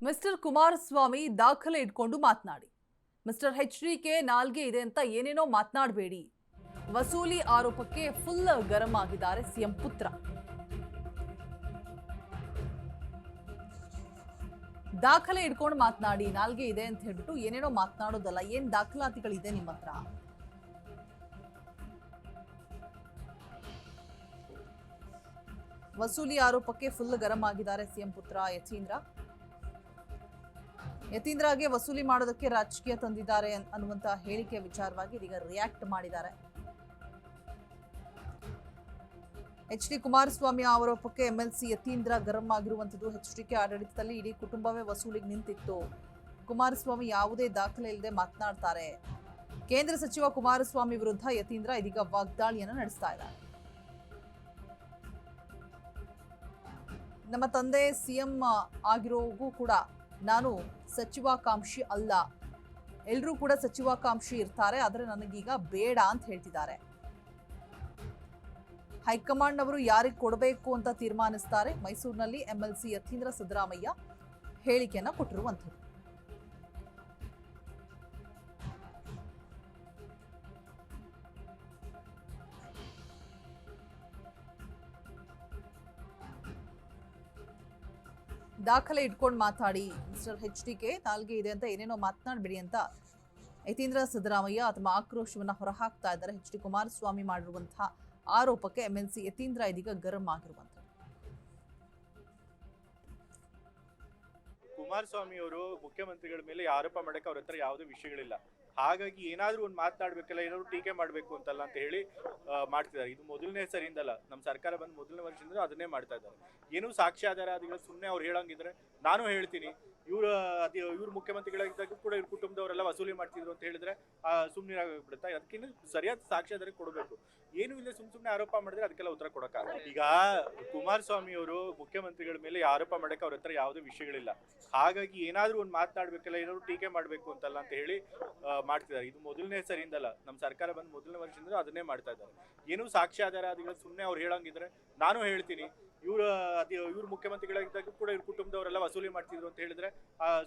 Mister Kumaraswamy ದಾಖಲೆ ಇಟ್ಕೊಂಡು ಮಾತನಾಡಿ. ಮಿಸ್ಟರ್ ಎಚ್ಡಿಕೆ ನಾಲ್ಗೆ ಇದೆ ಅಂತ ಏನೇನೋ ಮಾತನಾಡಬೇಡಿ. ವಸೂಲಿ ಆರೋಪಕ್ಕೆ ಫುಲ್ ಗರಂ ಆಗಿದ್ದಾರೆ ಸಿಎಂ ಪುತ್ರ. ದಾಖಲೆ ಇಟ್ಕೊಂಡು ಮಾತನಾಡಿ, ನಾಲ್ಗೆ ಇದೆ ಅಂತ ಹೇಳ್ಬಿಟ್ಟು ಏನೇನೋ ಮಾತನಾಡೋದಲ್ಲ. ಏನ್ ದಾಖಲಾತಿಗಳಿದೆ ನಿಮ್ಮ ಹತ್ರ? ವಸೂಲಿ ಆರೋಪಕ್ಕೆ ಫುಲ್ ಗರಂ ಆಗಿದ್ದಾರೆ ಸಿಎಂ ಪುತ್ರ ಯತೀಂದ್ರ. ಯತೀಂದ್ರಗೆ ವಸೂಲಿ ಮಾಡೋದಕ್ಕೆ ರಾಜಕೀಯ ತಂದಿದ್ದಾರೆ ಅನ್ನುವಂತ ಹೇಳಿಕೆ ವಿಚಾರವಾಗಿ ಇದೀಗ ರಿಯಾಕ್ಟ್ ಮಾಡಿದ್ದಾರೆ. ಎಚ್ ಡಿ ಕುಮಾರಸ್ವಾಮಿ ಆರೋಪಕ್ಕೆ ಎಂಎಲ್ಸಿ ಯತೀಂದ್ರ ಗರಂ ಆಗಿರುವಂತದ್ದು. ಎಚ್ಡಿಕೆ ಆಡಳಿತದಲ್ಲಿ ಇಡೀ ಕುಟುಂಬವೇ ವಸೂಲಿಗೆ ನಿಂತಿತ್ತು. ಕುಮಾರಸ್ವಾಮಿ ಯಾವುದೇ ದಾಖಲೆ ಇಲ್ಲದೆ ಮಾತನಾಡ್ತಾರೆ. ಕೇಂದ್ರ ಸಚಿವ ಕುಮಾರಸ್ವಾಮಿ ವಿರುದ್ಧ ಯತೀಂದ್ರ ಇದೀಗ ವಾಗ್ದಾಳಿಯನ್ನು ನಡೆಸ್ತಾ ಇದ್ದಾರೆ. ನಮ್ಮ ತಂದೆ ಸಿಎಂ ಆಗಿರೋಗೂ ಕೂಡ ನಾನು ಸಚಿವಾಕಾಂಕ್ಷಿ ಅಲ್ಲ. ಎಲ್ಲರೂ ಕೂಡ ಸಚಿವಾಕಾಂಕ್ಷಿ ಇರ್ತಾರೆ, ಆದರೆ ನನಗೀಗ ಬೇಡ ಅಂತ ಹೇಳ್ತಿದ್ದಾರೆ. ಹೈಕಮಾಂಡ್ ಅವರು ಯಾರಿಗೆ ಕೊಡಬೇಕು ಅಂತ ತೀರ್ಮಾನಿಸ್ತಾರೆ. ಮೈಸೂರಿನಲ್ಲಿ ಎಂಎಲ್ಸಿ ಯತೀಂದ್ರ ಸಿದ್ದರಾಮಯ್ಯ ಹೇಳಿಕೆಯನ್ನ ಕೊಟ್ಟಿರುವಂಥದ್ದು. ದಾಖಲೆ ಇಟ್ಕೊಂಡು ಮಾತಾಡಿ, ಮಿಸ್ಟರ್ ಎಚ್ಡಿಕೆ ನಾಲ್ಗೆ ಇದೆ ಅಂತ ಏನೇನೋ ಮಾತನಾಡಬೇಡಿ ಅಂತ ಯತೀಂದ್ರ ಸಿದ್ದರಾಮಯ್ಯ ತಮ್ಮ ಆಕ್ರೋಶವನ್ನ ಹೊರಹಾಕ್ತಾ ಇದ್ದಾರೆ. ಎಚ್ ಡಿ ಕುಮಾರಸ್ವಾಮಿ ಮಾಡಿರುವಂತಹ ಆರೋಪಕ್ಕೆ ಎಂಎಲ್ಸಿ ಯತೀಂದ್ರ ಇದೀಗ ಗರಂ ಆಗಿರುವಂಥದ್ದು. ಕುಮಾರಸ್ವಾಮಿ ಅವರು ಮುಖ್ಯಮಂತ್ರಿಗಳ ಮೇಲೆ ಆರೋಪ ಮಾಡಕ್ಕೆ ಅವ್ರ ಹತ್ರ ಯಾವುದೇ ವಿಷಯಗಳಿಲ್ಲ. ಹಾಗಾಗಿ ಏನಾದ್ರೂ ಒಂದು ಮಾತನಾಡ್ಬೇಕಲ್ಲ, ಏನಾದ್ರು ಟೀಕೆ ಮಾಡ್ಬೇಕು ಅಂತಲ್ಲ ಅಂತ ಹೇಳಿ ಮಾಡ್ತಿದ್ದಾರೆ. ಇದು ಮೊದಲನೇ ಸರಿಯಿಂದಲ್ಲ, ನಮ್ಮ ಸರ್ಕಾರ ಬಂದು ಮೊದಲನೇ ವರ್ಷದಿಂದ ಅದನ್ನೇ ಮಾಡ್ತಾ ಇದ್ದಾರೆ. ಏನೂ ಸಾಕ್ಷ್ಯಾಧಾರ ಅದಕ್ಕೆ ಸುಮ್ಮನೆ ಅವ್ರು ಹೇಳಂಗಿದ್ರೆ ನಾನು ಹೇಳ್ತೀನಿ. ಇವ್ರು ಮುಖ್ಯಮಂತ್ರಿಗಳಾಗಿದ್ದಾಗ ಕೂಡ ಇವ್ರ ಕುಟುಂಬದವರೆಲ್ಲ ವಸೂಲಿ ಮಾಡ್ತಿದ್ರು ಅಂತ ಹೇಳಿದ್ರೆ ಸುಮ್ಮನೆ ಆಗ್ಬಿಡುತ್ತಾ? ಅದಕ್ಕಿಂತ ಸರಿಯಾದ ಸಾಕ್ಷ್ಯಾಧಾರ ಕೊಡಬೇಕು. ಏನು ಇಲ್ಲ ಸುಮ್ಮನೆ ಆರೋಪ ಮಾಡಿದ್ರೆ ಅದಕ್ಕೆಲ್ಲ ಉತ್ತರ ಕೊಡಕ್ಕಾಗಲ್ಲ. ಈಗ ಕುಮಾರಸ್ವಾಮಿ ಅವರು ಮುಖ್ಯಮಂತ್ರಿಗಳ ಮೇಲೆ ಆರೋಪ ಮಾಡಕ್ಕೆ ಅವ್ರ ಹತ್ರ ಯಾವುದೇ ವಿಷಯಗಳಿಲ್ಲ. ಹಾಗಾಗಿ ಏನಾದ್ರೂ ಒಂದು ಮಾತನಾಡ್ಬೇಕಲ್ಲ, ಏನಾದ್ರು ಟೀಕೆ ಮಾಡ್ಬೇಕು ಅಂತಲ್ಲ ಅಂತ ಹೇಳಿ ಮಾಡ್ತಿದ್ದಾರೆ. ಇದು ಮೊದಲನೇ ಸರಿಯಿಂದಲ್ಲ, ನಮ್ಮ ಸರ್ಕಾರ ಬಂದು ಮೊದಲನೇ ವರ್ಷದಿಂದ ಅದನ್ನೇ ಮಾಡ್ತಾ ಇದ್ದಾರೆ. ಏನೂ ಸಾಕ್ಷ್ಯಾಧಾರ ಅದಕ್ಕೆ ಸುಮ್ಮನೆ ಅವ್ರು ಹೇಳಂಗಿದ್ರೆ ನಾನು ಹೇಳ್ತೀನಿ. ಇವ್ರು ಮುಖ್ಯಮಂತ್ರಿಗಳಾಗಿದ್ದಾಗ ಕೂಡ ಇವ್ರ ಕುಟುಂಬದವರೆಲ್ಲ ವಸೂಲಿ ಮಾಡ್ತಿದ್ರು ಅಂತ ಹೇಳಿದ್ರೆ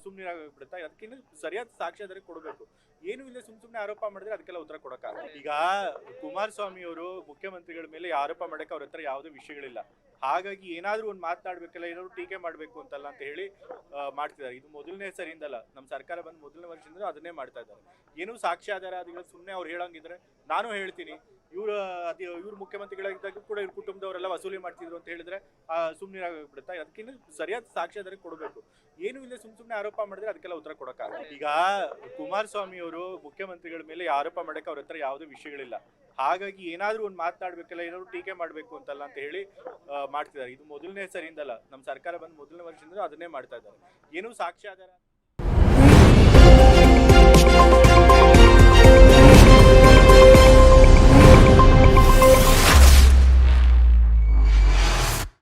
ಸುಮ್ಮನೆ ಆಗ್ಬಿಡುತ್ತಾ? ಅದಕ್ಕಿಂತ ಸರಿಯಾದ ಸಾಕ್ಷ್ಯಾಧಾರ ಕೊಡಬೇಕು. ಏನು ಇಲ್ಲ ಸುಮ್ಮನೆ ಆರೋಪ ಮಾಡಿದ್ರೆ ಅದಕ್ಕೆಲ್ಲ ಉತ್ತರ ಕೊಡಕ್ಕಾಗಲ್ಲ. ಈಗ ಕುಮಾರಸ್ವಾಮಿ ಅವರು ಮುಖ್ಯಮಂತ್ರಿಗಳ ಮೇಲೆ ಆರೋಪ ಮಾಡಕ್ಕೆ ಅವ್ರ ಹತ್ರ ಯಾವುದೇ ವಿಷಯಗಳಿಲ್ಲ. ಹಾಗಾಗಿ ಏನಾದ್ರೂ ಒಂದು ಮಾತನಾಡ್ಬೇಕಲ್ಲ, ಏನಾದ್ರು ಟೀಕೆ ಮಾಡ್ಬೇಕು ಅಂತಲ್ಲ ಅಂತ ಹೇಳಿ ಮಾಡ್ತಿದ್ದಾರೆ. ಇದು ಮೊದಲನೇ ಸರಿಯಿಂದಲ್ಲ, ನಮ್ಮ ಸರ್ಕಾರ ಬಂದು ಮೊದಲನೇ ವರ್ಷದಿಂದ ಅದನ್ನೇ ಮಾಡ್ತಾ ಇದ್ದಾರೆ. ಏನೂ ಸಾಕ್ಷ್ಯಾಧಾರ ಅದಕ್ಕೆ ಸುಮ್ಮನೆ ಅವ್ರು ಹೇಳಂಗಿದ್ರೆ ನಾನು ಹೇಳ್ತೀನಿ. ಇವ್ರು ಮುಖ್ಯಮಂತ್ರಿಗಳಾಗಿದ್ದಾಗ ಕೂಡ ಇವ್ರ ಕುಟುಂಬದವರೆಲ್ಲ ವಸೂಲಿ ಮಾಡ್ತಿದ್ರು ಅಂತ ಹೇಳಿದ್ರೆ ಸುಮ್ಮನೆ ಆಗ್ಬಿಡುತ್ತಾ? ಅದಕ್ಕಿಂತ ಸರಿಯಾದ ಸಾಕ್ಷ್ಯಾಧಾರ ಕೊಡಬೇಕು. ಏನು ಇಲ್ಲ ಸುಮ್ಮನೆ ಆರೋಪ ಮಾಡಿದ್ರೆ ಅದಕ್ಕೆಲ್ಲ ಉತ್ತರ ಕೊಡಕ್ಕಾಗಲ್ಲ. ಈಗ ಕುಮಾರಸ್ವಾಮಿ ಅವರು ಮುಖ್ಯಮಂತ್ರಿಗಳ ಮೇಲೆ ಆರೋಪ ಮಾಡಕ್ಕೆ ಅವ್ರ ಹತ್ರ ಯಾವುದೇ ವಿಷಯಗಳಿಲ್ಲ. ಹಾಗಾಗಿ ಏನಾದ್ರೂ ಒಂದು ಮಾತನಾಡ್ಬೇಕಲ್ಲ, ಏನಾದ್ರು ಟೀಕೆ ಮಾಡ್ಬೇಕು ಅಂತಲ್ಲ ಅಂತ ಹೇಳಿ ಮಾಡ್ತಿದ್ದಾರೆ. ಇದು ಮೊದಲನೇ ಸರಿಯಿಂದಲ್ಲ, ನಮ್ಮ ಸರ್ಕಾರ ಬಂದು ಮೊದಲನೇ ವರ್ಷದಿಂದ ಅದನ್ನೇ ಮಾಡ್ತಾ ಇದ್ದಾರೆ. ಏನೂ ಸಾಕ್ಷ್ಯಾಧಾರ